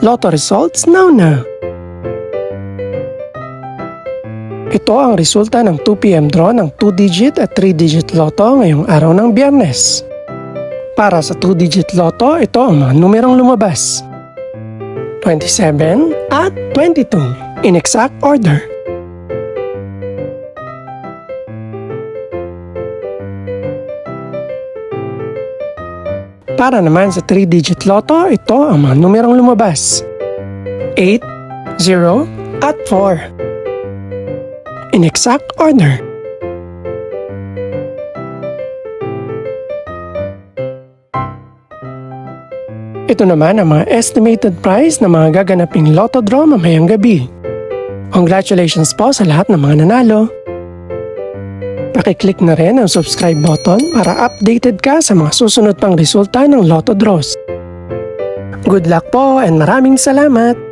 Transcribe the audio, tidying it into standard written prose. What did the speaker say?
Lotto results now. Ito ang resulta ng 2 PM draw ng 2-digit at 3-digit lotto ngayong araw ng Biyernes. Para sa 2-digit lotto, ito ang mga numerong lumabas: 27 at 22 in exact order. Para naman sa 3-digit lotto, ito ang mga numerong lumabas: 8, 0 at 4 in exact order. Ito naman ang mga estimated price ng mga gaganaping lotto draw mamayang gabi. Congratulations po sa lahat ng mga nanalo. Pakiclick na rin ang subscribe button para updated ka sa mga susunod pang resulta ng lotto draws. Good luck po and maraming salamat!